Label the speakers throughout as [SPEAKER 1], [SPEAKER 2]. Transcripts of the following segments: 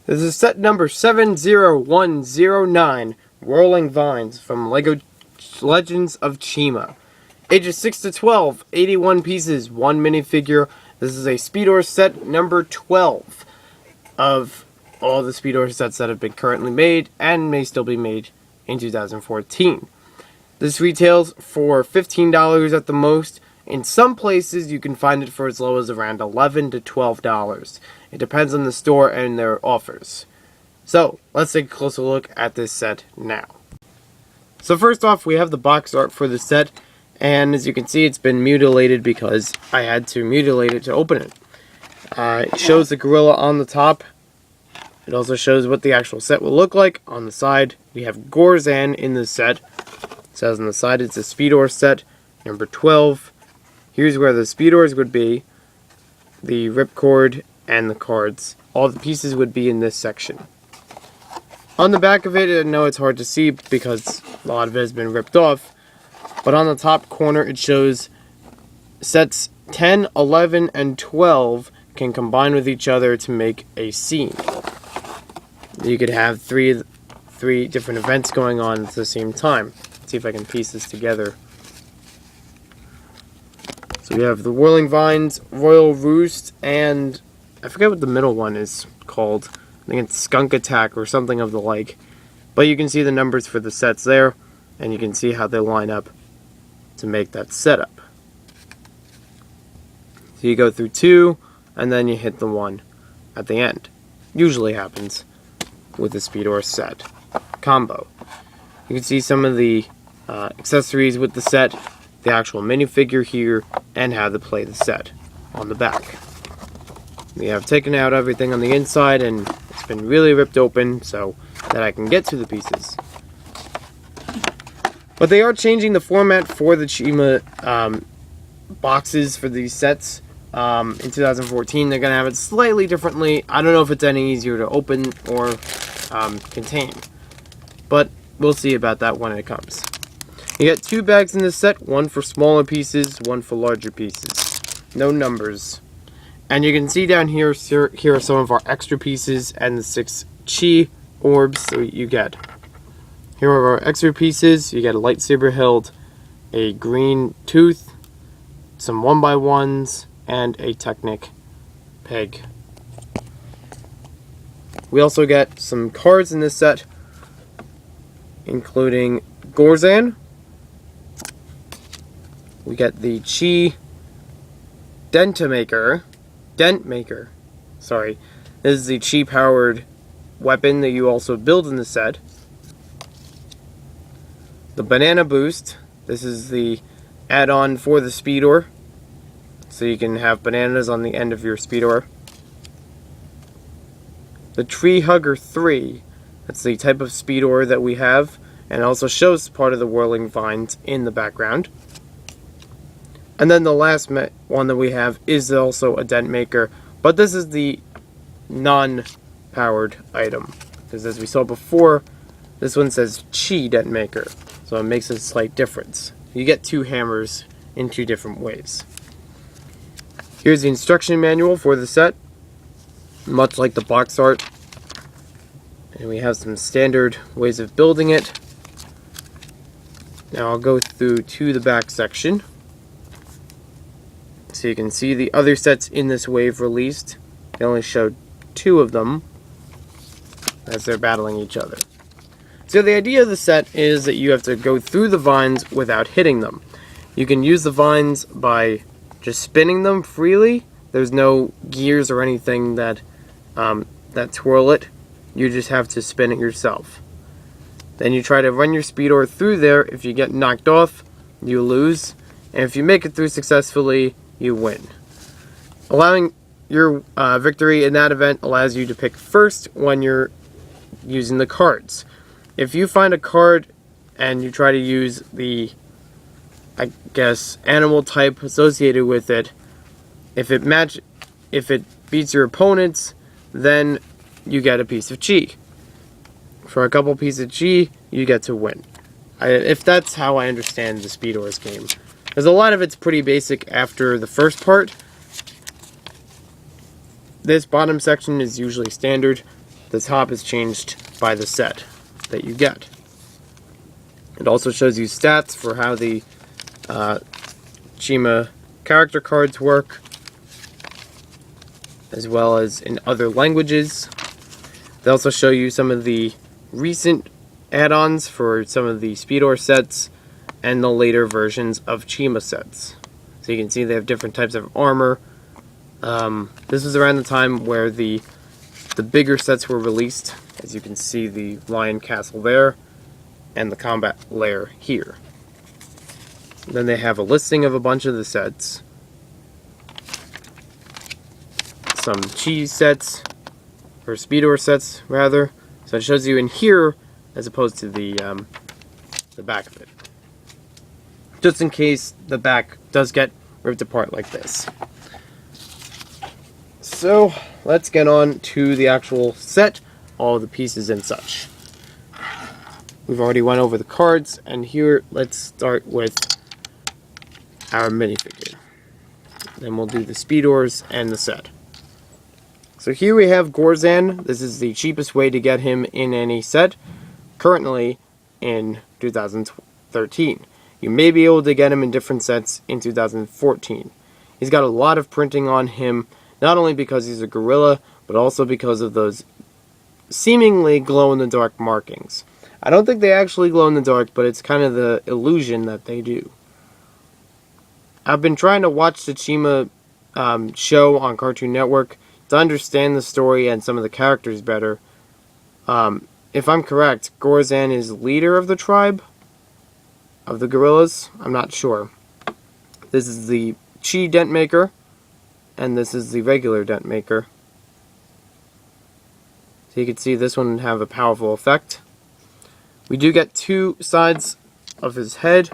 [SPEAKER 1] This is set number 70109, Whirling Vines from LEGO Legends of Chima. Ages 6 to 12, 81 pieces, 1 minifigure. This is a Speedor set number 12 of all the Speedor sets that have been currently made and may still be made in 2014. This retails for $15 at the most. In some places, you can find it for as low as around $11 to $12. It depends on the store and their offers. So, let's take a closer look at this set now. So first off, we have the box art for the set, and as you can see, it's been mutilated because I had to mutilate it to open it. It shows the gorilla on the top. It also shows what the actual set will look like. On the side, we have Gorzan in the set. It says on the side it's a Speedor set, number 12. Here's where the Speedors would be, the ripcord, and the cards. All the pieces would be in this section. On the back of it, I know it's hard to see because a lot of it has been ripped off, but on the top corner it shows sets 10, 11, and 12 can combine with each other to make a scene. You could have three different events going on at the same time. Let's see if I can piece this together. So we have the Whirling Vines, Royal Roost, and I forget what the middle one is called. I think it's Skunk Attack or something of the like. But you can see the numbers for the sets there, and you can see how they line up to make that setup. So you go through 2, and then you hit the 1 at the end. Usually happens with the Speedor set combo. You can see some of the accessories with the set, the actual minifigure here, and how to play the set on the back. We have taken out everything on the inside, and it's been really ripped open so that I can get to the pieces. But they are changing the format for the Chima boxes for these sets. In 2014, they're going to have it slightly differently. I don't know if it's any easier to open or contain, but we'll see about that when it comes. You get 2 bags in this set, one for smaller pieces, one for larger pieces. No numbers. And you can see down here, here are some of our extra pieces and the 6 chi orbs that you get. Here are our extra pieces. You get a lightsaber hilt, a green tooth, some 1x1s, and a Technic peg. We also get some cards in this set, including Gorzan. We get the Chi Dent Maker. Sorry. This is the Chi powered weapon that you also build in the set. The Banana Boost. This is the add-on for the Speedor, so you can have bananas on the end of your Speedor. The Tree Hugger 3. That's the type of Speedor that we have, and it also shows part of the Whirling Vines in the background. And then the last one that we have is also a dent maker, but this is the non-powered item, because as we saw before, this one says Chi dent maker, so it makes a slight difference. You get 2 hammers in 2 different ways. Here's the instruction manual for the set, much like the box art, and we have some standard ways of building it. Now I'll go through to the back section, so you can see the other sets in this wave released. They only showed 2 of them as they're battling each other. So the idea of the set is that you have to go through the vines without hitting them. You can use the vines by just spinning them freely. There's no gears or anything that twirl it. You just have to spin it yourself. Then you try to run your Speedor through there. If you get knocked off, you lose. And if you make it through successfully, you win. Allowing your victory in that event allows you to pick first when you're using the cards. If you find a card and you try to use the, I guess, animal type associated with it, if it beats your opponent's, then you get a piece of chi. For a couple pieces of chi, you get to win. If that's how I understand the Speedor's game. Because a lot of it's pretty basic after the first part. This bottom section is usually standard. the top is changed by the set that you get. It also shows you stats for how the Chima character cards work, as well as in other languages. They also show you some of the recent add-ons for some of the Speedor sets and the later versions of Chima sets. So you can see they have different types of armor. This was around the time where the bigger sets were released. As you can see, the Lion Castle there and the combat layer here. Then they have a listing of a bunch of the sets. Some cheese sets, or Speedor sets rather. So it shows you in here as opposed to the back of it. Just in case the back does get ripped apart like this. So let's get on to the actual set, all the pieces and such. We've already went over the cards, and here let's start with our minifigure. Then we'll do the Speedors and the set. So here we have Gorzan. This is the cheapest way to get him in any set, currently in 2013. You may be able to get him in different sets in 2014. He's got a lot of printing on him, not only because he's a gorilla, but also because of those seemingly glow-in-the-dark markings. I don't think they actually glow in the dark, but it's kind of the illusion that they do. I've been trying to watch the Chima show on Cartoon Network to understand the story and some of the characters better. If I'm correct, Gorzan is leader of the tribe of the gorillas. I'm not sure. This is the Chi dent maker, and this is the regular dent maker. So you can see this one have a powerful effect. We do get two sides of his head.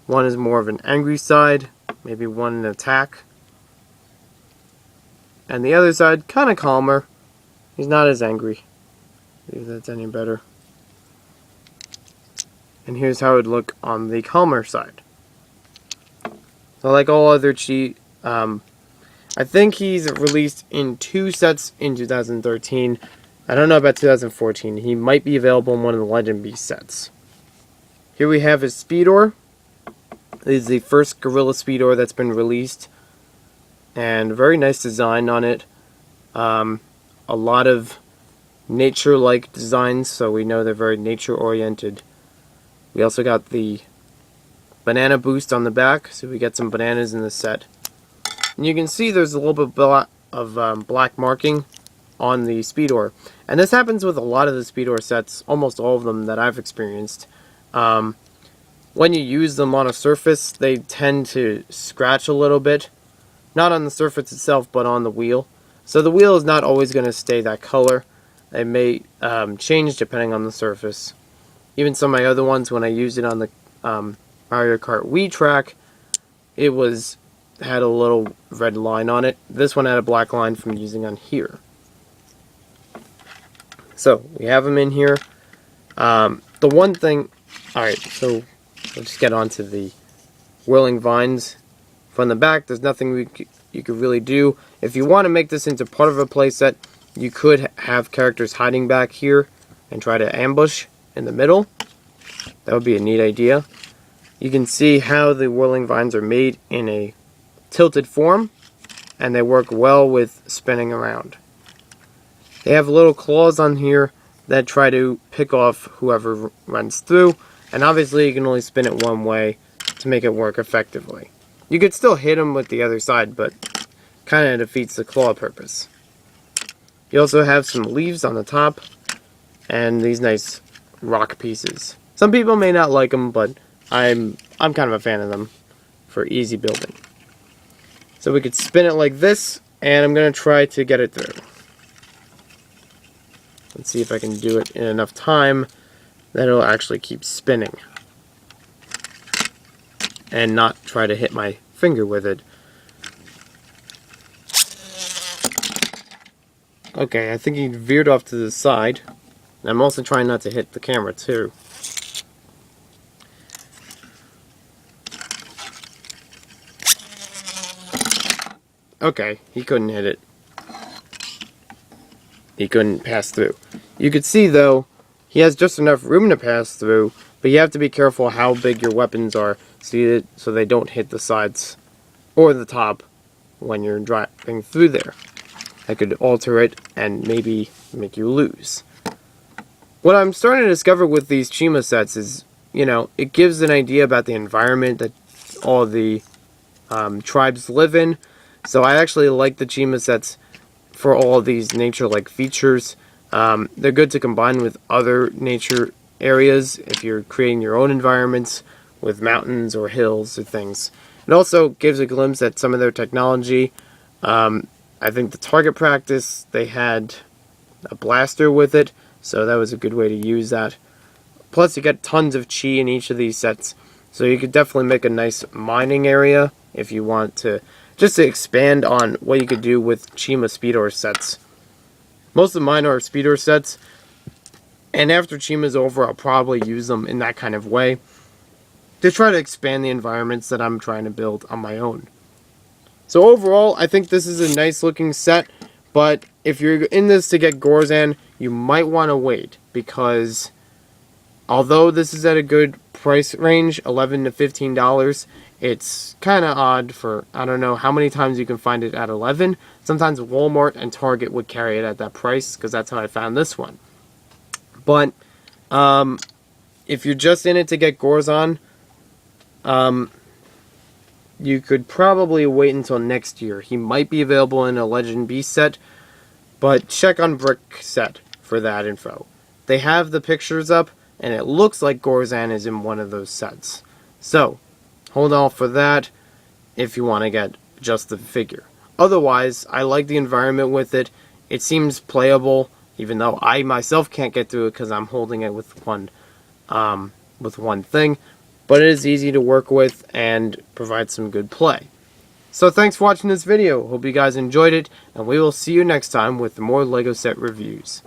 [SPEAKER 1] One is more of an angry side, maybe one an attack. And the other side, kind of calmer. He's not as angry. If that's any better. And here's how it would look on the calmer side. So like all other Chi, I think he's released in 2 sets in 2013. I don't know about 2014. He might be available in one of the Legend Beast sets. Here we have his Speedor. This is the first Gorilla Speedor that's been released. And very nice design on it. A lot of nature-like designs, so we know they're very nature-oriented. We also got the banana boost on the back, so we get some bananas in the set. And you can see there's a little bit of black marking on the Speedor. And this happens with a lot of the Speedor sets, almost all of them that I've experienced. When you use them on a surface, they tend to scratch a little bit. Not on the surface itself, but on the wheel. So the wheel is not always going to stay that color. It may change depending on the surface. Even some of my other ones, when I used it on the Mario Kart Wii track, it had a little red line on it. This one had a black line from using on here. So, we have them in here. The one thing... Alright, so we'll just get on to the Whirling Vines. From the back, there's nothing you could really do. If you want to make this into part of a playset, you could have characters hiding back here and try to ambush in the middle. That would be a neat idea. You can see how the Whirling Vines are made in a tilted form, and they work well with spinning around. They have little claws on here that try to pick off whoever runs through, and obviously you can only spin it one way to make it work effectively. You could still hit them with the other side, but kind of defeats the claw purpose. You also have some leaves on the top, and these nice rock pieces. Some people may not like them, but I'm kind of a fan of them for easy building. So we could spin it like this, and I'm going to try to get it through. Let's see if I can do it in enough time that it'll actually keep spinning. And not try to hit my finger with it. Okay, I think he veered off to the side. And I'm also trying not to hit the camera too. Okay, he couldn't hit it. he couldn't pass through. You could see, though, he has just enough room to pass through, but you have to be careful how big your weapons are so they don't hit the sides or the top when you're driving through there. That could alter it and maybe make you lose. What I'm starting to discover with these Chima sets is, it gives an idea about the environment that all the tribes live in. So I actually like the Chima sets for all of these nature-like features. They're good to combine with other nature areas if you're creating your own environments with mountains or hills or things. It also gives a glimpse at some of their technology. I think the target practice, they had a blaster with it, so that was a good way to use that. Plus, you get tons of chi in each of these sets, so you could definitely make a nice mining area if you want to, just to expand on what you could do with Chima Speedor sets. Most of mine are Speedor sets, and after Chima's over, I'll probably use them in that kind of way to try to expand the environments that I'm trying to build on my own. So overall, I think this is a nice looking set, but if you're in this to get Gorzan, you might want to wait, because although this is at a good price range, $11 to $15, it's kind of odd for, I don't know how many times you can find it at 11. Sometimes Walmart and Target would carry it at that price, because that's how I found this one. But if you're just in it to get Gorzan, you could probably wait until next year. He might be available in a Legend Beast set, but check on Brickset for that info. They have the pictures up, and it looks like Gorzan is in one of those sets. So, hold off for that if you want to get just the figure. Otherwise, I like the environment with it. It seems playable, even though I myself can't get through it because I'm holding it with one thing. But it is easy to work with and provides some good play. So thanks for watching this video. Hope you guys enjoyed it, and we will see you next time with more LEGO set reviews.